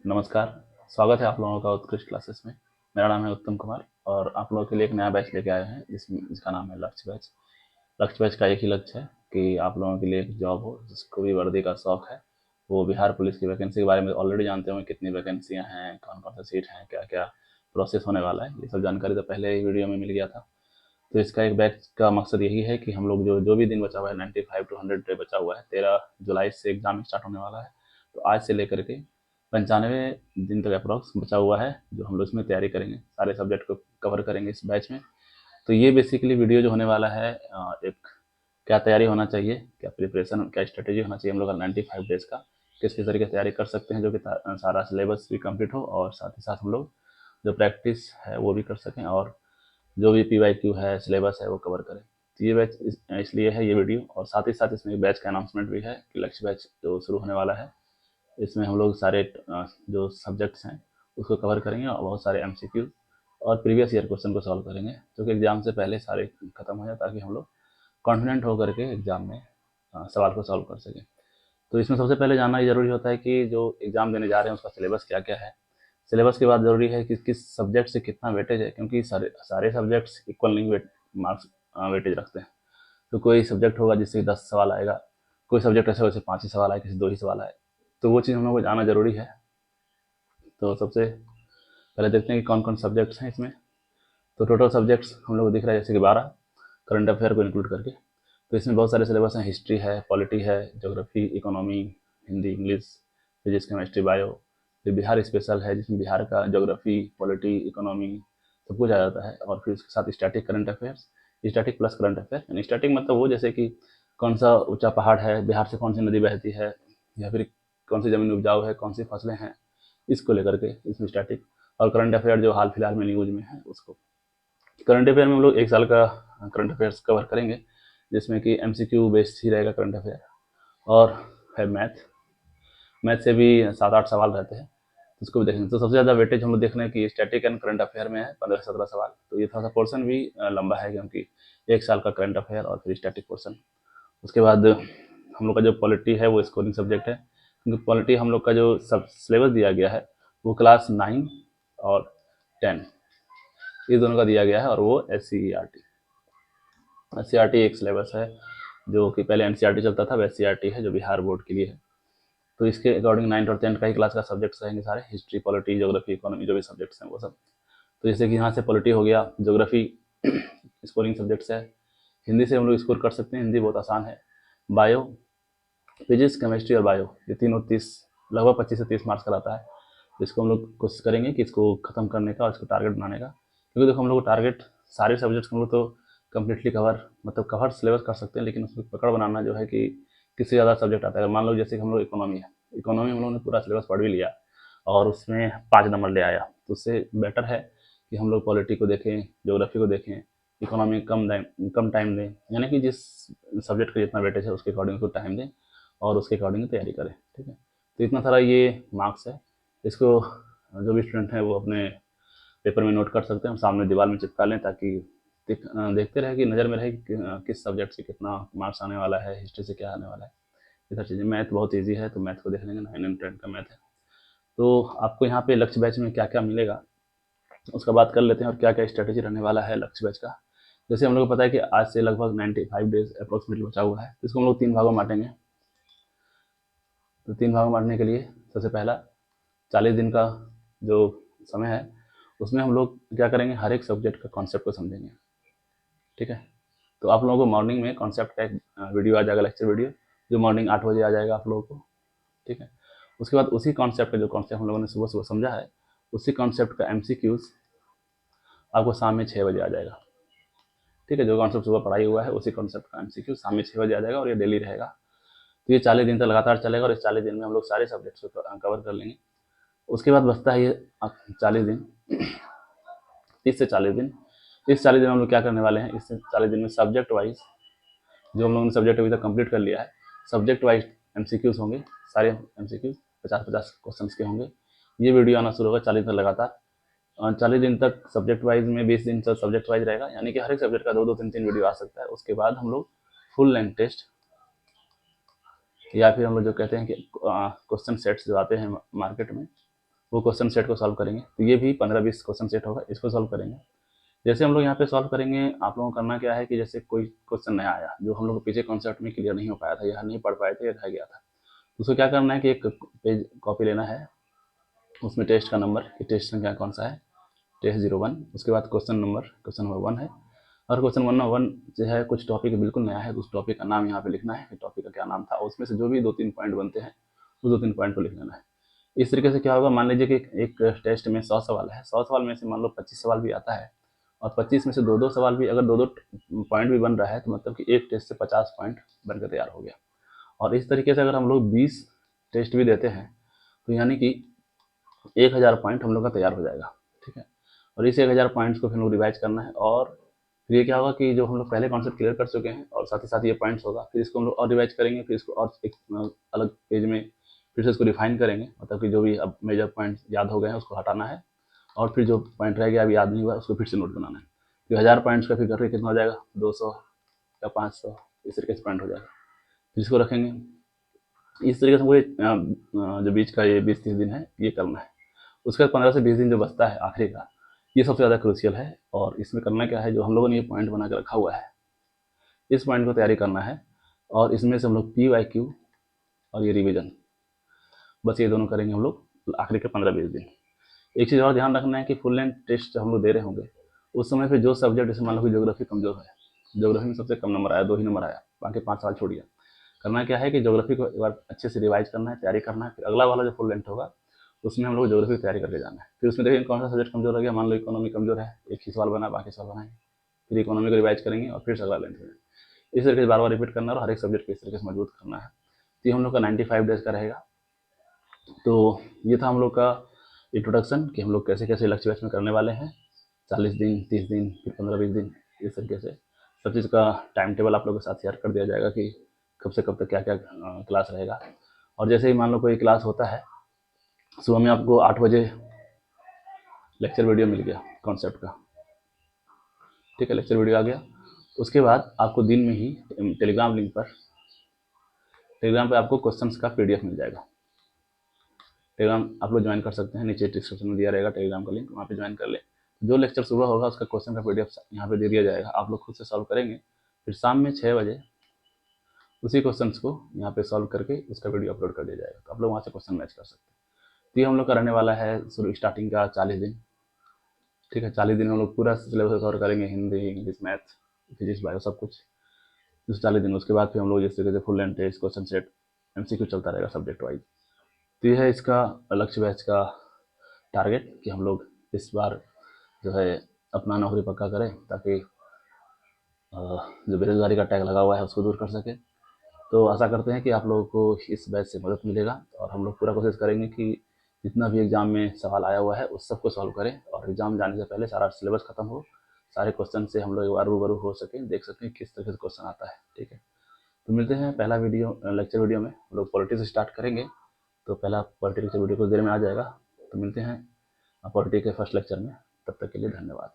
नमस्कार, स्वागत है आप लोगों का उत्कृष्ट क्लासेस में। मेरा नाम है उत्तम कुमार और आप लोगों के लिए एक नया बैच लेके आए हैं जिसका नाम है लक्ष्य बैच। लक्ष्य बैच का एक ही लक्ष्य है कि आप लोगों के लिए एक जॉब हो, जिसको भी वर्दी का शौक है वो बिहार पुलिस की वैकेंसी के बारे में ऑलरेडी जानते होंगे, कितनी वैकेंसियाँ हैं, कौन कौन सा सीट हैं, क्या क्या प्रोसेस होने वाला है। ये सब जानकारी तो पहले ही वीडियो में मिल गया था। तो इसका एक बैच का मकसद यही है कि हम लोग जो जो भी दिन बचा हुआ है, 95 to 100 डे बचा हुआ है, 13 जुलाई से एग्ज़ाम स्टार्ट होने वाला है। तो आज से लेकर के 95 दिन तक अप्रॉक्स बचा हुआ है, जो हम लोग इसमें तैयारी करेंगे, सारे सब्जेक्ट को कवर करेंगे इस बैच में। तो ये बेसिकली वीडियो जो होने वाला है, एक क्या तैयारी होना चाहिए, क्या प्रिपरेशन, क्या स्ट्रेटेजी होना चाहिए हम लोग का 95 डेज का, किस किस तरीके से तैयारी कर सकते हैं, जो कि सारा सिलेबस भी कंप्लीट हो और साथ ही साथ हम लोग जो प्रैक्टिस है वो भी कर सकें और जो भी PYQ है, सिलेबस है, वो कवर करें। तो ये बैच इसलिए है ये वीडियो, और साथ ही साथ इसमें एक बैच का अनाउंसमेंट भी है कि लक्ष्य बैच जो शुरू होने वाला है, इसमें हम लोग सारे जो सब्जेक्ट्स हैं उसको कवर करेंगे और बहुत सारे MCQ और प्रीवियस ईयर क्वेश्चन को सॉल्व करेंगे, जो कि एग्जाम से पहले सारे खत्म हो जाए, ताकि हम लोग कॉन्फिडेंट होकर के एग्जाम में सवाल को सॉल्व कर सकें। तो इसमें सबसे पहले जानना ये ज़रूरी होता है कि जो एग्ज़ाम देने जा रहे हैं उसका सिलेबस क्या क्या है। सिलेबस के बाद ज़रूरी है कि किस सब्जेक्ट से कितना वेटेज है, क्योंकि सारे सारे सब्जेक्ट्स इक्वल नहीं मार्क्स वेटेज रखते हैं। तो कोई सब्जेक्ट होगा जिससे 10 सवाल आएगा, कोई सब्जेक्ट ऐसे वैसे 5 ही सवाल आए, किसी 2 ही सवाल आए। तो वो चीज़ हम लोग को जानना ज़रूरी है। तो सबसे पहले देखते हैं कि कौन कौन सब्जेक्ट्स हैं इसमें। तो टोटल सब्जेक्ट्स हम लोग को दिख रहा है जैसे कि 12, करंट अफेयर को इंक्लूड करके। तो इसमें बहुत सारे सिलेबस हैं, हिस्ट्री है, पॉलिटी है, geography, economy, Hindi, English, physics, chemistry, bio. फिर बिहार स्पेशल है, जिसमें बिहार का ज्योग्राफी, पॉलिटी, इकोनॉमी सब कुछ आ जाता है। और फिर उसके साथ static current affairs, static plus current affair. यानी स्टैटिक मतलब वो जैसे कि कौन सा ऊंचा पहाड़ है, बिहार से कौन सी नदी बहती है, या फिर कौन सी ज़मीन उपजाऊ है, कौन सी फसलें हैं, इसको लेकर के इसमें स्टैटिक। और करंट अफेयर जो हाल फिलहाल में न्यूज में है उसको। करंट अफेयर में हम लोग एक साल का करंट अफेयर्स कवर करेंगे, जिसमें कि MCQ बेस्ड ही रहेगा करंट अफेयर। और है मैथ से भी 7-8 सवाल रहते हैं, तो उसको भी देखेंगे। तो सबसे ज़्यादा वेटेज हम लोग देख रहे हैं कि स्टैटिक एंड करंट अफेयर में है, 15 से 17 सवाल। तो ये थोड़ा सा पोर्सन भी लंबा है, क्योंकि एक साल का करंट अफेयर और फिर स्टैटिक पोर्सन। उसके बाद हम लोग का जो पॉलिटी है वो स्कोरिंग सब्जेक्ट है, क्योंकि पॉलिटी हम लोग का जो सब सिलेबस दिया गया है वो क्लास 9 और 10 ये दोनों का दिया गया है, और वो SCERT एक सिलेबस है, जो कि पहले NCERT चलता था, अब SCERT है जो बिहार बोर्ड के लिए है। तो इसके अकॉर्डिंग 9th और 10th का ही क्लास का सब्जेक्ट्स रहेंगे सारे, हिस्ट्री, पॉलिटी, ज्योग्राफी, इकोनॉमी, जो भी सब्जेक्ट्स हैं वो सब। तो जैसे कि यहाँ से पॉलिटी हो गया, ज्योग्राफी स्कोरिंग सब्जेक्ट्स है, हिंदी से हम लोग स्कोर कर सकते हैं, हिंदी बहुत आसान है। बायो, फिजिक्स, केमिस्ट्री और बायो, ये तीनों 30 लगभग 25 से 30 मार्क्स का रहता है। तो इसको हम लोग कोशिश करेंगे कि इसको खत्म करने का और इसको टारगेट बनाने का, क्योंकि देखो हम लोग को टारगेट सारे सब्जेक्ट्स हम लोग तो कम्प्लीटली कवर सिलेबस कर सकते हैं, लेकिन उसमें पकड़ बनाना जो है कि किससे ज़्यादा सब्जेक्ट आता है। मान लो जैसे कि हम लोग इकोनॉमी है, इकोनॉमी हम लोगों ने पूरा सिलेबस पढ़ भी लिया और उसमें 5 नंबर ले आया, तो उससे बेटर है कि हम लोग पॉलिटी को देखें, ज्योग्राफी को देखें, इकोनॉमी कम टाइम दें, यानी कि जिस सब्जेक्ट का जितना वेटेज है उसके अकॉर्डिंग उसको टाइम दें और उसके अकॉर्डिंग तैयारी करें। ठीक है, तो इतना सारा ये मार्क्स है। इसको जो भी स्टूडेंट हैं वो अपने पेपर में नोट कर सकते हैं, हम सामने दीवार में चिपका लें, ताकि देखते रहे कि नज़र में रहे कि किस सब्जेक्ट से कितना मार्क्स आने वाला है, हिस्ट्री से क्या आने वाला है, ये सब चीज़ें। मैथ बहुत ईजी है, तो मैथ को देख लेंगे, 9 एंड 10 का मैथ है। तो आपको यहाँ पे लक्ष्य बैच में क्या क्या मिलेगा उसका बात कर लेते हैं, और क्या क्या स्ट्रेटेजी रहने वाला है लक्ष्य बैच का। जैसे हम लोग को पता है कि आज से लगभग 95 डेज अप्रोक्सीमेटली बचा हुआ है, तो इसको हम लोग 3 भागों में बांटेंगे। तो 3 भागों में बांटने के लिए सबसे पहला 40 दिन का जो समय है, उसमें हम लोग क्या करेंगे, हर एक सब्जेक्ट का कॉन्सेप्ट को समझेंगे। ठीक है, तो आप लोगों को मॉर्निंग में कॉन्सेप्ट का एक वीडियो आ जाएगा, लेक्चर वीडियो, जो मॉर्निंग 8 बजे आ जाएगा आप लोगों को। ठीक है, उसके बाद उसी कॉन्सेप्ट का जो कॉन्सेप्ट हम लोगों ने सुबह सुबह समझा है, उसी कॉन्सेप्ट का MCQs आपको शाम में 6 बजे आ जाएगा। ठीक है, जो कॉन्सेप्ट सुबह पढ़ाई हुआ है उसी कॉन्सेप्ट का MCQ शाम में 6 बजे आ जाएगा, और ये डेली रहेगा। तो ये 40 दिन तक लगातार चलेगा, और इस 40 दिन में हम लोग सारे सब्जेक्ट्स को कवर कर लेंगे। उसके बाद बचता है ये 40 दिन, 30 से 40 दिन। इस 40 दिन हम लोग क्या करने वाले हैं, इस 40 दिन में सब्जेक्ट वाइज जो हम लोगों ने सब्जेक्ट अभी तक कंप्लीट कर लिया है, सब्जेक्ट वाइज MCQs होंगे, सारे MCQs 50-50 क्वेश्चन के होंगे। ये वीडियो आना शुरू होगा 40 दिन लगातार, 40 दिन तक सब्जेक्ट वाइज में, 20 दिन तक सब्जेक्ट वाइज रहेगा, यानी कि हर एक सब्जेक्ट का 2-2, 3-3 वीडियो आ सकता है। उसके बाद हम लोग फुल लेंथ टेस्ट, या फिर हम लोग जो कहते हैं कि क्वेश्चन सेट्स जो आते हैं मार्केट में, वो क्वेश्चन सेट को सॉल्व करेंगे। तो ये भी 15-20 क्वेश्चन सेट होगा, इसको सॉल्व करेंगे। जैसे हम लोग यहाँ पे सॉल्व करेंगे, आप लोगों को करना क्या है कि जैसे कोई क्वेश्चन नया आया जो हम लोग को पीछे कॉन्सेप्ट में क्लियर नहीं हो पाया था या नहीं पढ़ पाए थे या रह गया था, तो उसको क्या करना है कि एक पेज कॉपी लेना है, उसमें टेस्ट का नंबर, कि टेस्ट संख्या कौन सा है, टेस्ट 01, उसके बाद क्वेश्चन नंबर 1 है, और क्वेश्चन 1 जो है कुछ टॉपिक बिल्कुल नया है, उस टॉपिक का नाम यहाँ पे लिखना है कि टॉपिक का क्या नाम था, उसमें से जो भी 2-3 पॉइंट बनते हैं उस 2-3 पॉइंट को लिख लेना है। इस तरीके से क्या होगा, मान लीजिए कि एक टेस्ट में 100 सवाल है, 100 सवाल में से मान लो 25 सवाल भी आता है, और 25 में से 2-2 सवाल भी, अगर 2-2 पॉइंट भी बन रहा है, तो मतलब कि एक टेस्ट से 50 पॉइंट बनकर तैयार हो गया। और इस तरीके से अगर हम लोग 20 टेस्ट भी देते हैं, तो यानी कि 1000 पॉइंट हम लोग का तैयार हो जाएगा, ठीक है। और इस 1000 पॉइंट्स को फिर हम लोग रिवाइज करना है, और फिर ये क्या होगा कि जो हम लोग पहले कॉन्सेप्ट क्लियर कर चुके हैं और साथ ही साथ ये पॉइंट्स होगा, फिर इसको हम लोग और रिवाइज करेंगे, फिर इसको और एक अलग पेज में फिर से इसको रिफाइन करेंगे, मतलब कि जो भी अब मेजर पॉइंट याद हो गए हैं उसको हटाना है, और फिर जो पॉइंट रह गया अभी याद नहीं हुआ उसको फिर से नोट बनाना है। तो 1000 पॉइंट्स का फिर करके कितना हो जाएगा, 200 या 500, इस तरीके से पॉइंट हो जाएगा, फिर इसको रखेंगे। इस तरीके से मुझे जो बीच का ये 20-30 दिन है ये करना है। उसके बाद 15 से 20 दिन जो बचता है आखिरी का, ये सबसे ज़्यादा क्रूशियल है, और इसमें करना क्या है, जो हम लोगों ने ये पॉइंट बना के रखा हुआ है, इस पॉइंट को तैयारी करना है, और इसमें से हम लोग PYQ और ये रिवीजन, बस ये दोनों करेंगे हम लोग आखिरी के 15-20 दिन। एक चीज़ और ध्यान रखना है कि फुल लेंथ टेस्ट जब हम लोग दे रहे होंगे, उस समय पे जो सब्जेक्ट, जैसे मान लो कि ज्योग्राफी कमजोर है, ज्योग्राफी में सबसे कम नंबर आया, 2 ही नंबर आया, बाकी 5 सवाल छोड़ दिया, करना क्या है कि ज्योग्राफी को एक बार अच्छे से रिवाइज करना है, तैयारी करना है, फिर अगला वाला जो फुल लेंथ होगा उसमें हम लोग ज्योग्राफी की तैयारी करके जाना है। फिर उसमें देखिए कौन सा सब्जेक्ट कमजोर हो गया, मान लो इकोनॉमी कमजोर है, एक ही सवाल बना, बाकी सवाल बनाएंगे, फिर इकोनॉमी को रिवाइज करेंगे और फिर अगला लेंथ हो जाएगा। इस तरीके से बार बार रिपीट करना और हर एक सब्जेक्ट को इस तरीके से मजबूत करना है। तो ये हम लोग का 95 डेज का रहेगा। तो ये था हम लोग का इंट्रोडक्शन कि हम लोग कैसे कैसे लक्ष्य बैच में करने वाले हैं, 40 दिन, 30 दिन, फिर 15-20 दिन, इस तरीके से सब चीज़ का टाइम टेबल आप लोगों के साथ शेयर कर दिया जाएगा कि कब से कब तक क्या क्या क्लास रहेगा। और जैसे ही मान लो कोई क्लास होता है, सुबह में आपको 8 बजे लेक्चर वीडियो मिल गया कॉन्सेप्ट का, ठीक है, लेक्चर वीडियो आ गया, उसके बाद आपको दिन में ही टेलीग्राम पे आपको क्वेश्चंस का PDF मिल जाएगा। टेलीग्राम आप लोग ज्वाइन कर सकते हैं, नीचे डिस्क्रिप्शन में दिया रहेगा टेलीग्राम का लिंक, वहाँ पे ज्वाइन कर ले। जो लेक्चर सुबह होगा उसका क्वेश्चन का PDF यहाँ पे दे दिया जाएगा, आप लोग खुद से सॉल्व करेंगे, फिर शाम में 6 बजे उसी क्वेश्चंस को यहाँ पे सॉल्व करके उसका वीडियो अपलोड कर दिया जाएगा, तो आप लोग वहाँ से क्वेश्चन मैच कर सकते हैं। तो ये हम लोग का रहने वाला है शुरू स्टार्टिंग का 40 दिन, ठीक है। 40 दिन हम लोग पूरा सिलेबस कवर करेंगे, Hindi, English, math, physics, bio, सब कुछ इस 40 दिन। उसके बाद फिर हम लोग जिस तरीके से full length test, question set, MCQ चलता रहेगा सब्जेक्ट वाइज। तो ये है इसका लक्ष्य बैच का टारगेट कि हम लोग इस बार जो है अपना नौकरी पक्का करें, ताकि जो बेरोजगारी का टैग लगा हुआ है उसको दूर कर सके। तो आशा करते हैं कि आप लोगों को इस बैच से मदद मिलेगा, और हम लोग पूरा कोशिश करेंगे कि जितना भी एग्ज़ाम में सवाल आया हुआ है उस सबको सॉल्व करें, और एग्ज़ाम जाने से पहले सारा सिलेबस खत्म हो, सारे क्वेश्चन से हम लोग एक बार रूबरू हो सकें, देख सकें किस तरीके से क्वेश्चन आता है, ठीक है। तो मिलते हैं पहला लेक्चर वीडियो में, हम लोग पॉलिटिक्स से स्टार्ट करेंगे, तो पहला पॉलिटिक्स वीडियो कुछ देर में आ जाएगा। तो मिलते हैं पॉलिटिक्स के फर्स्ट लेक्चर में, तब तक के लिए धन्यवाद।